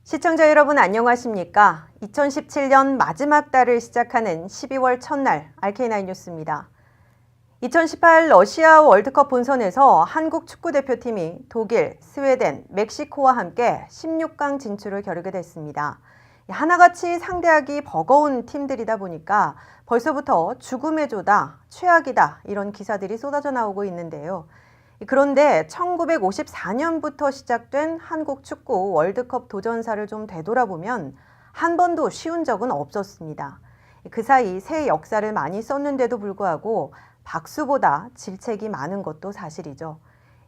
시청자 여러분 안녕하십니까? 2017년 마지막 달을 시작하는 12월 첫날 RK9 뉴스입니다. 2018 러시아 월드컵 본선에서 한국 축구대표팀이 독일, 스웨덴, 멕시코와 함께 16강 진출을 겨루게 됐습니다. 하나같이 상대하기 버거운 팀들이다 보니까 벌써부터 죽음의 조다, 최악이다 이런 기사들이 쏟아져 나오고 있는데요. 그런데 1954년부터 시작된 한국 축구 월드컵 도전사를 좀 되돌아보면 한 번도 쉬운 적은 없었습니다. 그 사이 새 역사를 많이 썼는데도 불구하고 박수보다 질책이 많은 것도 사실이죠.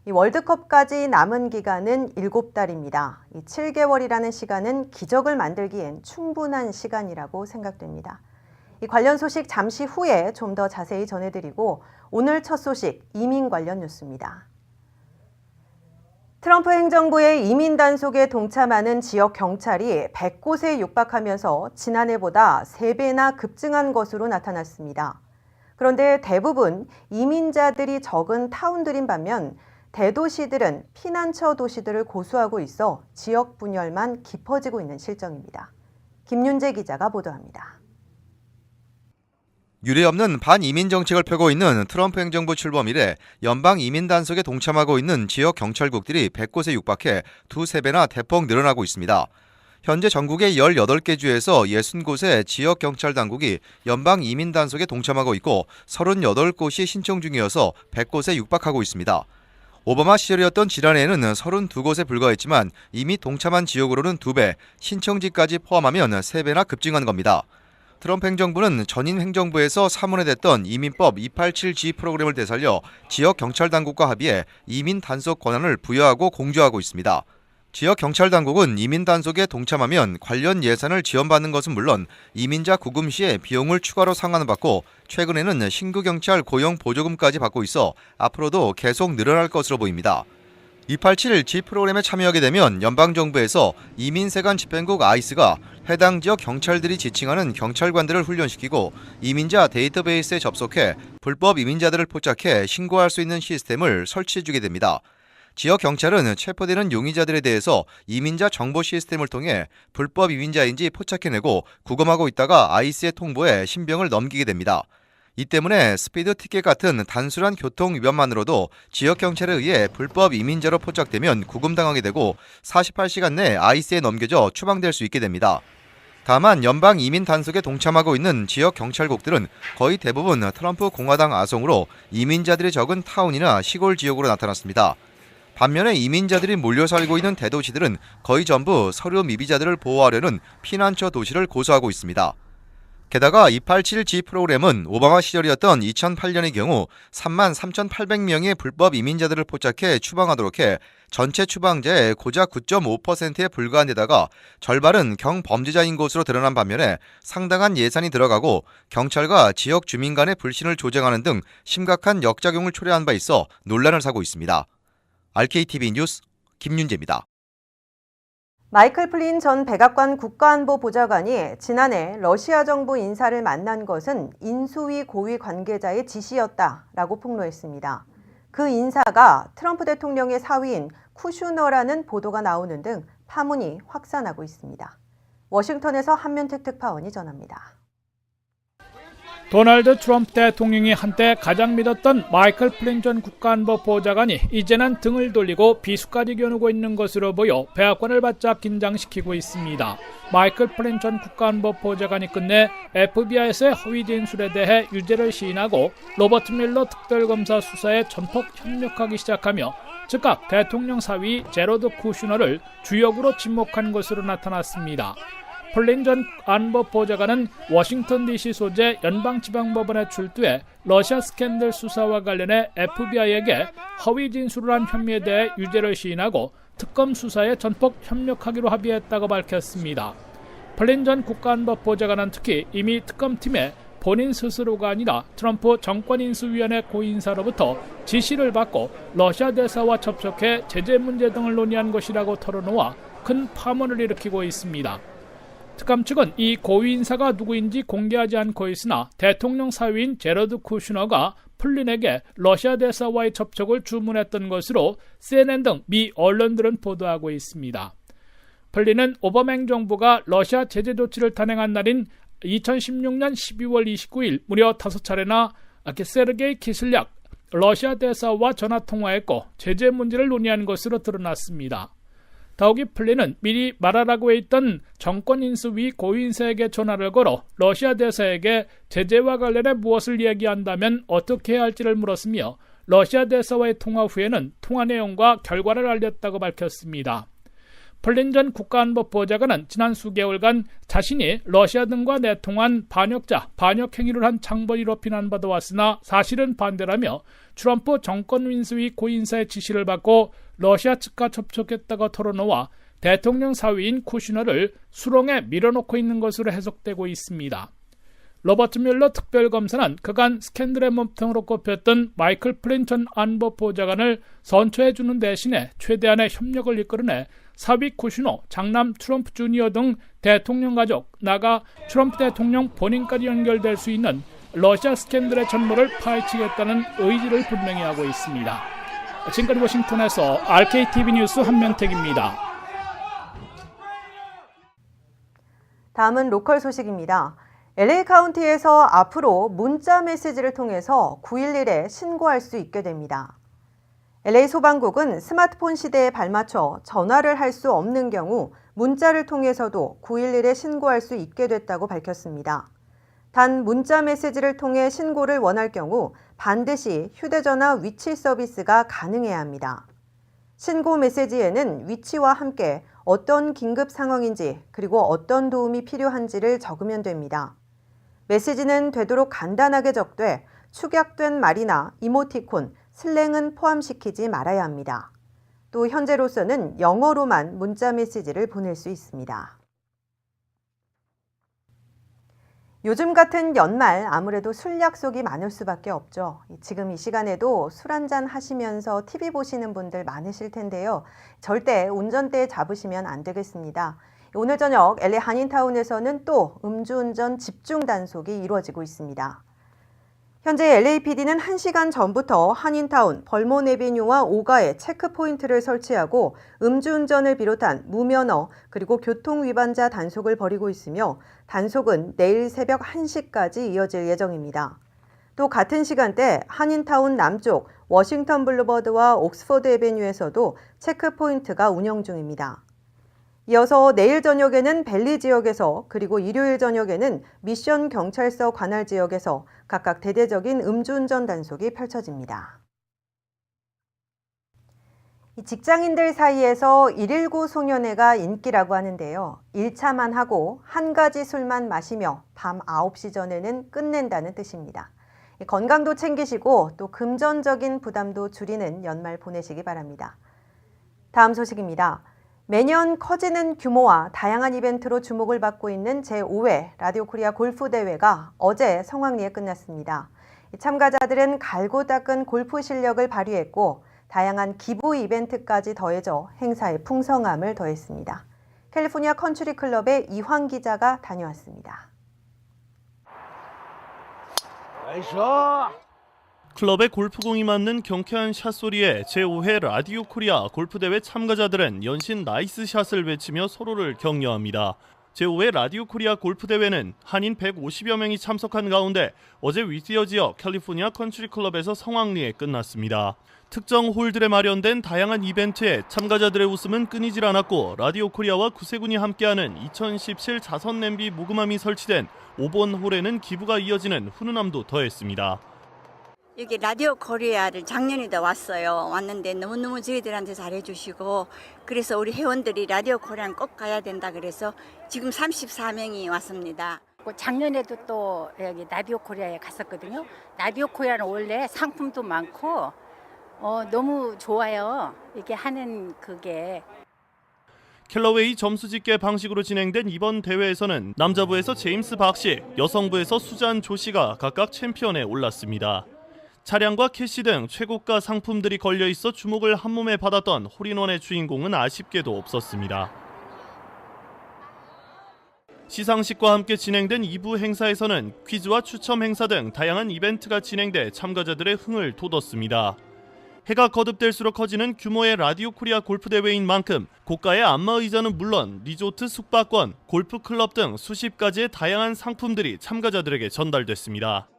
이 월드컵까지 남은 기간은 7달입니다. 이 7개월이라는 시간은 기적을 만들기엔 충분한 시간이라고 생각됩니다. 이 관련 소식 잠시 후에 좀 더 자세히 전해드리고 오늘 첫 소식 이민 관련 뉴스입니다. 트럼프 행정부의 이민 단속에 동참하는 지역 경찰이 100곳에 육박하면서 지난해보다 3배나 급증한 것으로 나타났습니다. 그런데 대부분 이민자들이 적은 타운들인 반면 대도시들은 피난처 도시들을 고수하고 있어 지역 분열만 깊어지고 있는 실정입니다. 김윤재 기자가 보도합니다. 유례없는 반이민 정책을 펴고 있는 트럼프 행정부 출범 이래 연방 이민 단속에 동참하고 있는 지역 경찰국들이 100곳에 육박해 2~3배나 대폭 늘어나고 있습니다. 현재 전국의 18개 주에서 60곳의 지역 경찰 당국이 연방 이민 단속에 동참하고 있고 38곳이 신청 중이어서 100곳에 육박하고 있습니다. 오바마 시절이었던 지난해에는 32곳에 불과했지만 이미 동참한 지역으로는 2배, 신청지까지 포함하면 3배나 급증한 겁니다. 트럼프 행정부는 전임 행정부에서 사문화됐던 이민법 287G 프로그램을 되살려 지역 경찰 당국과 합의해 이민 단속 권한을 부여하고 공조하고 있습니다. 지역 경찰 당국은 이민 단속에 동참하면 관련 예산을 지원받는 것은 물론 이민자 구금 시에 비용을 추가로 상환받고 최근에는 신규 경찰 고용 보조금까지 받고 있어 앞으로도 계속 늘어날 것으로 보입니다. 287G 프로그램에 참여하게 되면 연방정부에서 이민세관 집행국 ICE가 해당 지역 경찰들이 지칭하는 경찰관들을 훈련시키고 이민자 데이터베이스에 접속해 불법 이민자들을 포착해 신고할 수 있는 시스템을 설치해주게 됩니다. 지역 경찰은 체포되는 용의자들에 대해서 이민자 정보 시스템을 통해 불법 이민자인지 포착해내고 구금하고 있다가 ICE에 통보해 신병을 넘기게 됩니다. 이 때문에 스피드 티켓 같은 단순한 교통 위반만으로도 지역 경찰에 의해 불법 이민자로 포착되면 구금당하게 되고 48시간 내 ICE에 넘겨져 추방될 수 있게 됩니다. 다만 연방 이민 단속에 동참하고 있는 지역 경찰국들은 거의 대부분 트럼프 공화당 아성으로 이민자들이 적은 타운이나 시골 지역으로 나타났습니다. 반면에 이민자들이 몰려 살고 있는 대도시들은 거의 전부 서류 미비자들을 보호하려는 피난처 도시를 고수하고 있습니다. 게다가 287G 프로그램은 오바마 시절이었던 2008년의 경우 33,800명의 불법 이민자들을 포착해 추방하도록 해 전체 추방자의 고작 9.5%에 불과한 데다가 절반은 경범죄자인 것으로 드러난 반면에 상당한 예산이 들어가고 경찰과 지역 주민 간의 불신을 조장하는 등 심각한 역작용을 초래한 바 있어 논란을 사고 있습니다. RKTV 뉴스 김윤재입니다. 마이클 플린 전 백악관 국가안보보좌관이 지난해 러시아 정부 인사를 만난 것은 인수위 고위 관계자의 지시였다라고 폭로했습니다. 그 인사가 트럼프 대통령의 사위인 쿠슈너라는 보도가 나오는 등 파문이 확산하고 있습니다. 워싱턴에서 한면택 특파원이 전합니다. 도널드 트럼프 대통령이 한때 가장 믿었던 마이클 플린 전 국가안보보좌관이 이제는 등을 돌리고 비수까지 겨누고 있는 것으로 보여 백악관을 바짝 긴장시키고 있습니다. 마이클 플린 전 국가안보보좌관이 끝내 FBI에서의 허위 진술에 대해 유죄를 시인하고 로버트 밀러 특별검사 수사에 전폭 협력하기 시작하며 즉각 대통령 사위 제러드 쿠슈너를 주역으로 지목한 것으로 나타났습니다. 플린 전 안보보좌관은 워싱턴 DC 소재 연방지방법원에 출두해 러시아 스캔들 수사와 관련해 FBI에게 허위 진술을 한 혐의에 대해 유죄를 시인하고 특검 수사에 전폭 협력하기로 합의했다고 밝혔습니다. 플린 전 국가안보보좌관은 특히 이미 특검팀에 본인 스스로가 아니라 트럼프 정권인수위원회 고인사로부터 지시를 받고 러시아 대사와 접촉해 제재 문제 등을 논의한 것이라고 털어놓아 큰 파문을 일으키고 있습니다. 특검 측은 이 고위 인사가 누구인지 공개하지 않고 있으나 대통령 사위인 제러드 쿠슈너가 플린에게 러시아 대사와의 접촉을 주문했던 것으로 CNN 등 미 언론들은 보도하고 있습니다. 풀리는 오바마 행정부가 러시아 제재 조치를 단행한 날인 2016년 12월 29일 무려 5차례나 세르게이 키슬약 러시아 대사와 전화 통화했고 제재 문제를 논의한 것으로 드러났습니다. 더욱이 플린은 미리 말하라고 했던 정권인수위 고위인사에게 전화를 걸어 러시아 대사에게 제재와 관련해 무엇을 얘기한다면 어떻게 해야 할지를 물었으며 러시아 대사와의 통화 후에는 통화 내용과 결과를 알렸다고 밝혔습니다. 플린 전 국가안보보좌관은 지난 수개월간 자신이 러시아 등과 내통한 반역자, 반역 행위를 한 장본의로 비난받아 왔으나 사실은 반대라며 트럼프 정권인수위 고인사의 지시를 받고 러시아 측과 접촉했다고 털어놓아 대통령 사위인 쿠시너를 수렁에 밀어놓고 있는 것으로 해석되고 있습니다. 로버트 뮬러 특별검사는 그간 스캔들의 몸통으로 꼽혔던 마이클 플린 전 안보보좌관을 선처해주는 대신에 최대한의 협력을 이끌어내 사위 쿠시너, 장남 트럼프 주니어 등 대통령 가족, 나아가 트럼프 대통령 본인까지 연결될 수 있는 러시아 스캔들의 전모를 파헤치겠다는 의지를 분명히 하고 있습니다. 지금까지 워싱턴에서 RKTV 뉴스 한명택입니다. 다음은 로컬 소식입니다. LA 카운티에서 앞으로 문자 메시지를 통해서 911에 신고할 수 있게 됩니다. LA 소방국은 스마트폰 시대에 발맞춰 전화를 할 수 없는 경우 문자를 통해서도 911에 신고할 수 있게 됐다고 밝혔습니다. 단 문자 메시지를 통해 신고를 원할 경우 반드시 휴대전화 위치 서비스가 가능해야 합니다. 신고 메시지에는 위치와 함께 어떤 긴급 상황인지 그리고 어떤 도움이 필요한지를 적으면 됩니다. 메시지는 되도록 간단하게 적되 축약된 말이나 이모티콘, 슬랭은 포함시키지 말아야 합니다. 또 현재로서는 영어로만 문자 메시지를 보낼 수 있습니다. 요즘 같은 연말 아무래도 술 약속이 많을 수밖에 없죠. 지금 이 시간에도 술 한잔 하시면서 TV 보시는 분들 많으실 텐데요. 절대 운전대 잡으시면 안 되겠습니다. 오늘 저녁 LA 한인타운에서는 또 음주운전 집중 단속이 이루어지고 있습니다. 현재 LAPD는 1시간 전부터 한인타운, 벌몬 에비뉴와 오가에 체크포인트를 설치하고 음주운전을 비롯한 무면허 그리고 교통위반자 단속을 벌이고 있으며 단속은 내일 새벽 1시까지 이어질 예정입니다. 또 같은 시간대 한인타운 남쪽 워싱턴 블루버드와 옥스퍼드 에비뉴에서도 체크포인트가 운영 중입니다. 이어서 내일 저녁에는 벨리 지역에서 그리고 일요일 저녁에는 미션 경찰서 관할 지역에서 각각 대대적인 음주운전 단속이 펼쳐집니다. 직장인들 사이에서 119 송년회가 인기라고 하는데요. 1차만 하고 한 가지 술만 마시며 밤 9시 전에는 끝낸다는 뜻입니다. 건강도 챙기시고 또 금전적인 부담도 줄이는 연말 보내시기 바랍니다. 다음 소식입니다. 매년 커지는 규모와 다양한 이벤트로 주목을 받고 있는 제5회 라디오 코리아 골프 대회가 어제 성황리에 끝났습니다. 참가자들은 갈고 닦은 골프 실력을 발휘했고 다양한 기부 이벤트까지 더해져 행사의 풍성함을 더했습니다. 캘리포니아 컨트리 클럽의 이황 기자가 다녀왔습니다. 클럽의 골프공이 맞는 경쾌한 샷소리에 제5회 라디오 코리아 골프대회 참가자들은 연신 나이스 샷을 외치며 서로를 격려합니다. 제5회 라디오 코리아 골프대회는 한인 150여 명이 참석한 가운데 어제 위티어 지역 캘리포니아 컨트리 클럽에서 성황리에 끝났습니다. 특정 홀들에 마련된 다양한 이벤트에 참가자들의 웃음은 끊이질 않았고 라디오 코리아와 구세군이 함께하는 2017 자선 냄비 모금함이 설치된 5번 홀에는 기부가 이어지는 훈훈함도 더했습니다. 여기 라디오 코리아를 작년에도 왔는데 너무너무 저희들한테 잘해주시고 그래서 우리 회원들이 라디오 코리아는 꼭 가야 된다 그래서 지금 34명이 왔습니다. 작년에도 또 여기 라디오 코리아에 갔었거든요. 라디오 코리아는 원래 상품도 많고 너무 좋아요. 이게 하는 그게. 켈러웨이 점수집계 방식으로 진행된 이번 대회에서는 남자부에서 제임스 박 씨, 여성부에서 수잔 조 씨가 각각 챔피언에 올랐습니다. 차량과 캐시 등 최고가 상품들이 걸려 있어 주목을 한몸에 받았던 홀인원의 주인공은 아쉽게도 없었습니다. 시상식과 함께 진행된 2부 행사에서는 퀴즈와 추첨 행사 등 다양한 이벤트가 진행돼 참가자들의 흥을 돋웠습니다. 해가 거듭될수록 커지는 규모의 라디오 코리아 골프 대회인 만큼 고가의 안마 의자는 물론 리조트 숙박권, 골프 클럽 등 수십 가지의 다양한 상품들이 참가자들에게 전달됐습니다.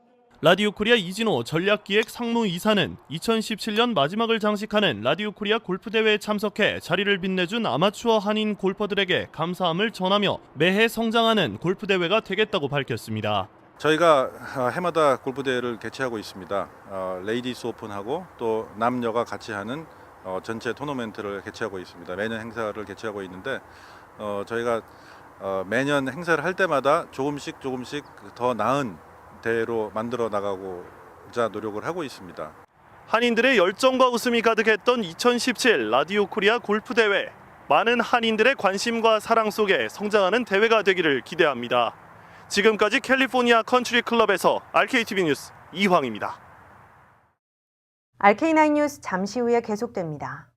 라디오 코리아 이진호 전략기획 상무이사는 2017년 마지막을 장식하는 라디오 코리아 골프 대회에 참석해 자리를 빛내준 아마추어 한인 골퍼들에게 감사함을 전하며 매해 성장하는 골프 대회가 되겠다고 밝혔습니다. 저희가 해마다 골프 대회를 개최하고 있습니다. 레이디스 오픈하고 또 남녀가 같이 하는 전체 토너먼트를 개최하고 있습니다. 매년 행사를 개최하고 있는데 저희가 매년 행사를 할 때마다 조금씩 더 나은 대회로 만들어 나가고자 노력을 하고 있습니다. 한인들의 열정과 웃음이 가득했던 2017 라디오 코리아 골프 대회. 많은 한인들의 관심과 사랑 속에 성장하는 대회가 되기를 기대합니다. 지금까지 캘리포니아 컨트리 클럽에서 RKTV 뉴스 이황입니다. RK9 뉴스 잠시 후에 계속됩니다.